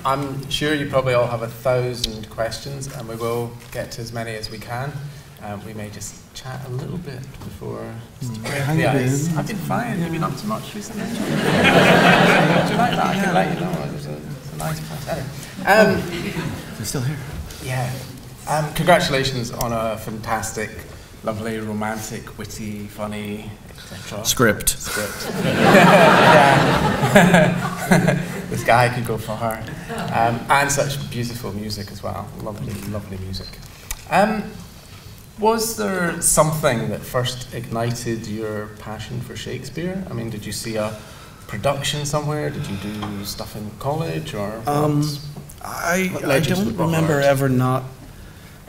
I'm sure you probably all have 1,000 questions, and we will get to as many as we can. We may just chat a little bit before just to break the ice. I've been fine. Have you been up to much recently? Do you like that? I can let you know. It's a nice place. They're still here. Yeah. Congratulations on a fantastic, lovely, romantic, witty, funny, etc. Script. Yeah. This guy could go far. And such beautiful music as well. Lovely, lovely music. Was there something that first ignited your passion for Shakespeare? I mean, did you see a production somewhere? Did you do stuff in college, or I don't remember ever not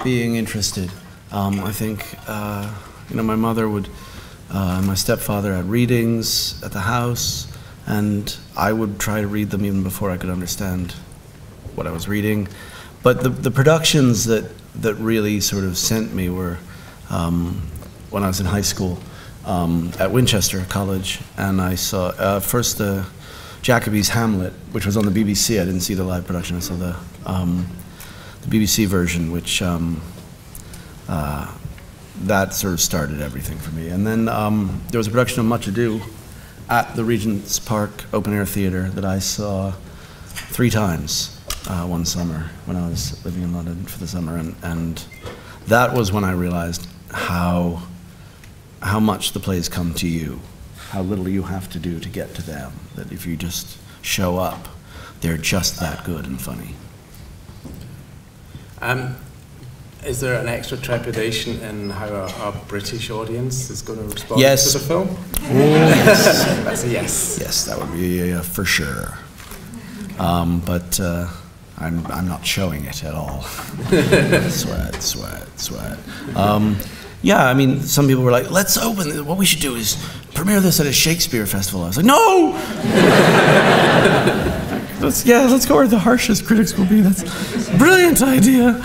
being interested. I think my mother would, and my stepfather had readings at the house, and I would try to read them even before I could understand what I was reading. But the productions that really sort of sent me were when I was in high school at Winchester College, and I saw first Jacobi's Hamlet, which was on the BBC. I didn't see the live production. I saw the BBC version, which that sort of started everything for me. And then there was a production of Much Ado at the Regent's Park Open Air Theatre that I saw 3 times one summer when I was living in London for the summer, and that was when I realized how much the plays come to you, how little you have to do to get to them, that if you just show up, they're just that good and funny. Is there an extra trepidation in how a British audience is going to respond to the film? Yes. That's a yes. Yes, that would be for sure. But I'm not showing it at all. Sweat. Yeah, I mean, some people were like, let's open, what we should do is premiere this at a Shakespeare festival. I was like, no! let's go where the harshest critics will be. That's a brilliant idea.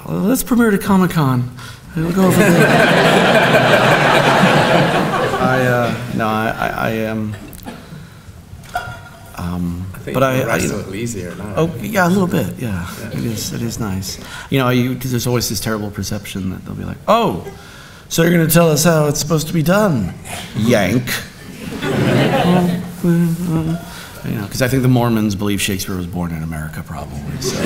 Let's premiere at Comic-Con. We'll go over there. I am. But I a little easier now. Oh yeah, a little bit. Yeah. It is nice. You know, there's always this terrible perception that they'll be like, "Oh, so you're going to tell us how it's supposed to be done?" Yank. You know, because I think the Mormons believe Shakespeare was born in America, probably. So.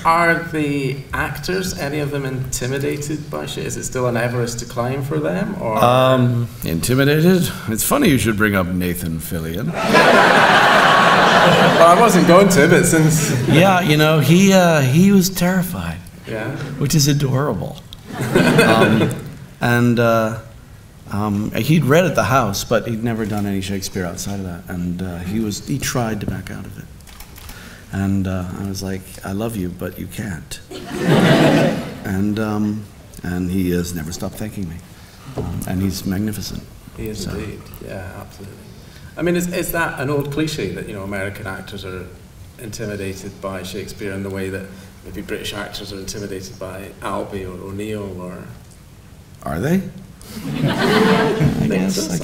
Are the actors, any of them, intimidated by Shakespeare? Is it still an Everest to climb for them, or intimidated? It's funny you should bring up Nathan Fillion. Well, I wasn't going to, but since yeah, you know, he was terrified. Yeah, which is adorable. He'd read at the house, but he'd never done any Shakespeare outside of that, and he tried to back out of it. And I was like, I love you, but you can't. And he has never stopped thanking me. And he's magnificent. He is indeed. Yeah, absolutely. I mean, is that an old cliche that, you know, American actors are intimidated by Shakespeare in the way that maybe British actors are intimidated by Albee or O'Neill, or? Are they? I guess. I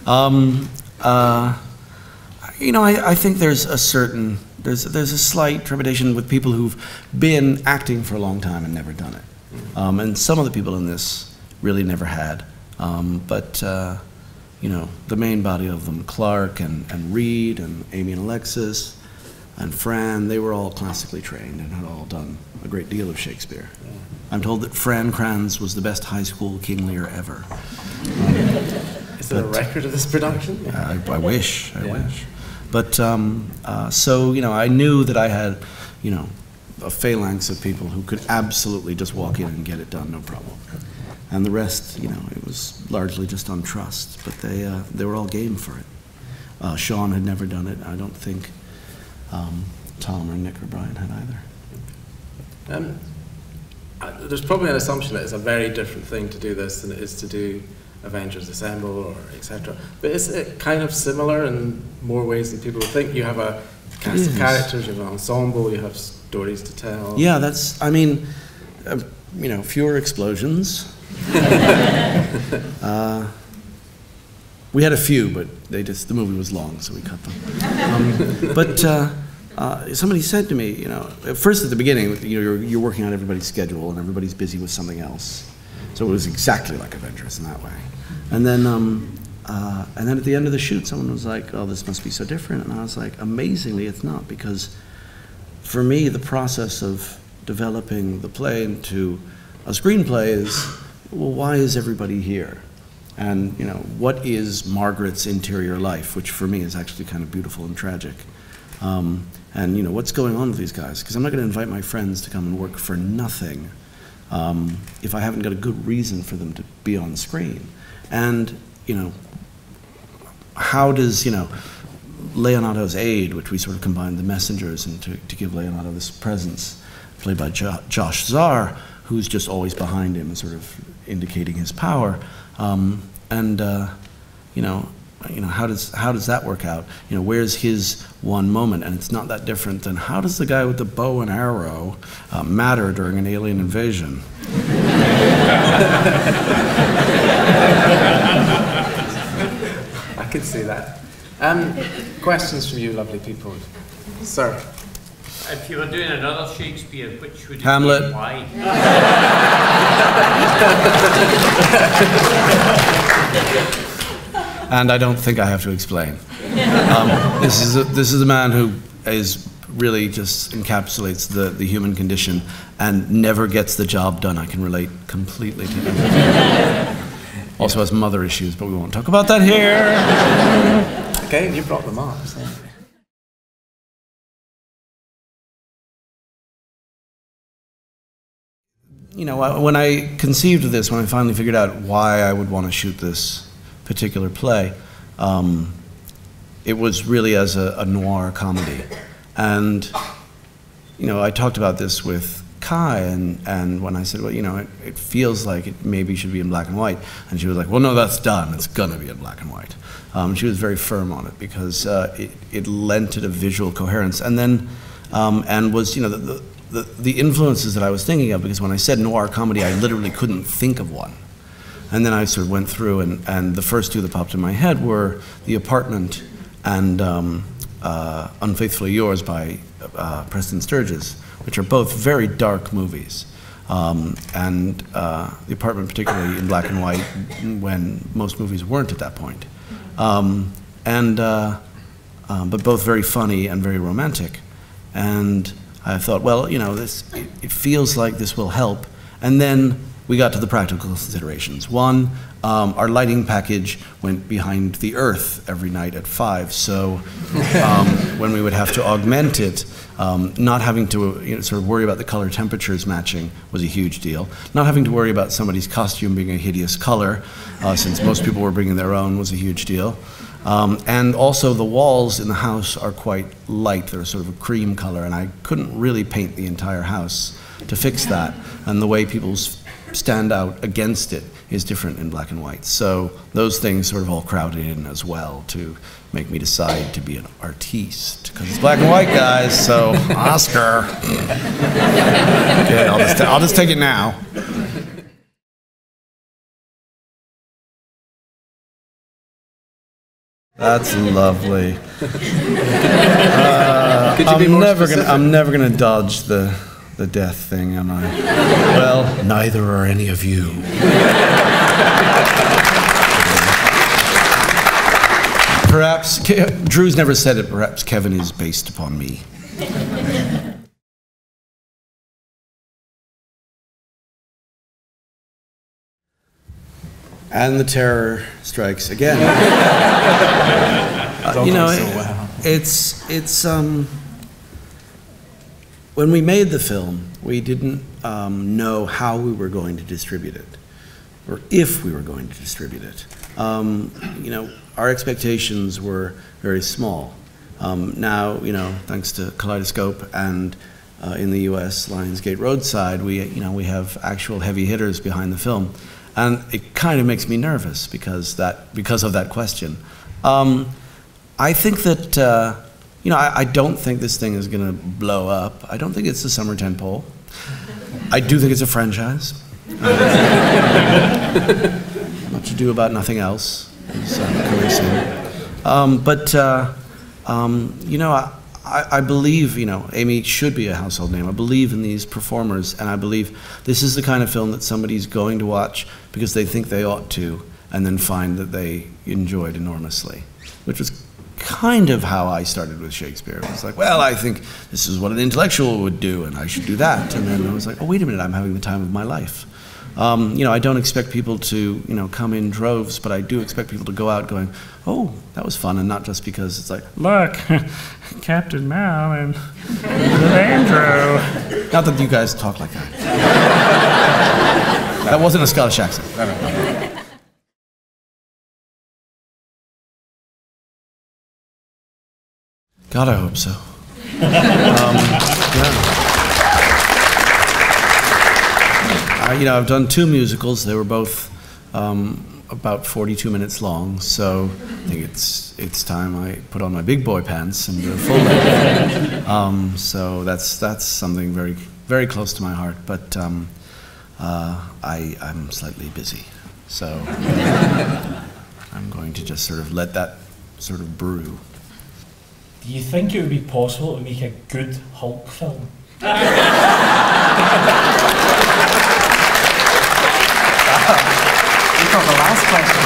don't know. You know, I think there's a slight trepidation with people who've been acting for a long time and never done it. And some of the people in this really never had. You know, the main body of them, Clark and Reed and Amy and Alexis and Fran, they were all classically trained and had all done a great deal of Shakespeare. I'm told that Fran Kranz was the best high school King Lear ever. Is there a record of this production? I wish. But so, you know, I knew that I had, you know, a phalanx of people who could absolutely just walk in and get it done, no problem. And the rest, you know, it was largely just on trust. But they were all game for it. Sean had never done it. I don't think Tom or Nick or Brian had either. There's probably an assumption that it's a very different thing to do this than it is to do Avengers Assemble or etc. But is it kind of similar in more ways than people would think? You have a cast of characters, you have an ensemble, you have stories to tell. Yeah, that's, I mean, you know, fewer explosions. We had a few, but the movie was long, so we cut them. Somebody said to me, at first at the beginning, you're working on everybody's schedule and everybody's busy with something else. So it was exactly like Avengers in that way. And then at the end of the shoot, someone was like, "Oh, this must be so different." And I was like, amazingly, it's not, because for me, the process of developing the play into a screenplay is, well, why is everybody here? And what is Margaret's interior life, which for me is actually kind of beautiful and tragic. And what's going on with these guys? Because I'm not going to invite my friends to come and work for nothing if I haven't got a good reason for them to be on screen. And how does Leonardo's aide, which we sort of combined the messengers and to give Leonardo this presence, played by Josh Zar, who's just always behind him and sort of indicating his power. How does that work out? Where's his one moment? And it's not that different than how does the guy with the bow and arrow matter during an alien invasion? I could see that. Questions from you, lovely people, sir. If you were doing another Shakespeare, which would Hamlet. you be, why? And I don't think I have to explain. This is a man who is really just encapsulates the human condition and never gets the job done. I can relate completely to him. Also has mother issues, but we won't talk about that here. Okay, you brought them up. So. When I conceived of this, when I finally figured out why I would want to shoot this particular play, it was really as a noir comedy. And, I talked about this with Kai, and when I said, well, it feels like it maybe should be in black and white, and she was like, well, no, that's done. It's going to be in black and white. She was very firm on it because it lent it a visual coherence. And then, and was, the influences that I was thinking of, because when I said noir comedy, I literally couldn't think of one. And then I sort of went through, and the first two that popped in my head were The Apartment and Unfaithfully Yours by Preston Sturges, which are both very dark movies. And The Apartment particularly in black and white, when most movies weren't at that point. But both very funny and very romantic. And I thought, well, it feels like this will help. And then we got to the practical considerations. One, our lighting package went behind the earth every night at 5, so when we would have to augment it, not having to sort of worry about the color temperatures matching was a huge deal. Not having to worry about somebody's costume being a hideous color, since most people were bringing their own, was a huge deal. And also the walls in the house are quite light. They're sort of a cream color, and I couldn't really paint the entire house to fix that. And the way people stand out against it is different in black and white. So those things sort of all crowded in as well to make me decide to be an artiste. Because it's black and white, guys, so Oscar. Okay, I'll just take it now. That's lovely. I'm never gonna dodge the death thing, am I? Well, neither are any of you. Perhaps, Drew's never said it, perhaps Kevin is based upon me. And the terror strikes again. When we made the film, we didn't know how we were going to distribute it, or if we were going to distribute it. Our expectations were very small. Now, thanks to Kaleidoscope and in the U.S. Lionsgate Roadside, we have actual heavy hitters behind the film. And it kind of makes me nervous because of that question. I think that, I don't think this thing is going to blow up. I don't think it's the summer tentpole. I do think it's a franchise. Much ado about nothing else. You know, I believe, you know, Amy should be a household name. I believe in these performers, and I believe this is the kind of film that somebody's going to watch because they think they ought to, and then find that they enjoyed enormously, which was kind of how I started with Shakespeare. It was like, well, I think this is what an intellectual would do, and I should do that. And then I was like, oh, wait a minute, I'm having the time of my life. You know, I don't expect people to, you know, come in droves, but I do expect people to go out going, oh, that was fun, and not just because it's like, look, Captain Mal and Andrew. Not that you guys talk like that. That wasn't a Scottish accent. God, I hope so. You know, I've done 2 musicals. They were both about 42 minutes long, so I think it's time I put on my big boy pants and do a full length. So that's something very, very close to my heart. But I'm slightly busy, so I'm going to just sort of let that sort of brew. Do you think it would be possible to make a good Hulk film? The last question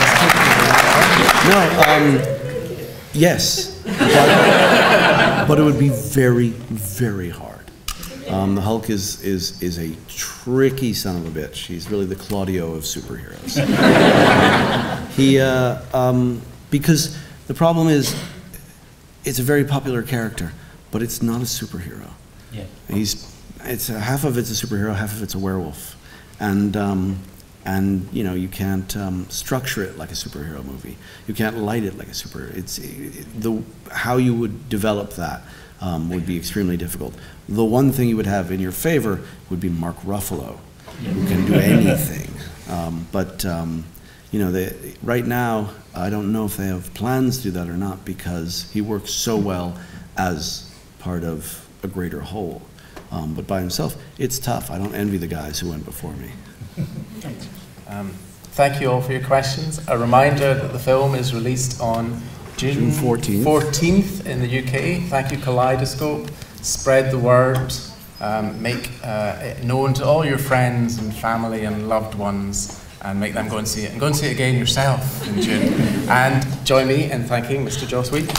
was yes, but it would be very, very hard. The Hulk is a tricky son of a bitch. He's really the Claudio of superheroes. Because the problem is, it's a very popular character, but it's not a superhero. Yeah. Half of it's a superhero, half of it's a werewolf, and you know, you can't structure it like a superhero movie. You can't light it like a superhero. How you would develop that would be extremely difficult. The one thing you would have in your favor would be Mark Ruffalo, who can do anything. You know, right now, I don't know if they have plans to do that or not, because he works so well as part of a greater whole. But by himself, it's tough. I don't envy the guys who went before me. Thank you all for your questions. A reminder that the film is released on June 14th in the UK. Thank you, Kaleidoscope. Spread the word. Make it known to all your friends and family and loved ones, and make them go and see it. And go and see it again yourself in June. And join me in thanking Mr. Joss Whedon.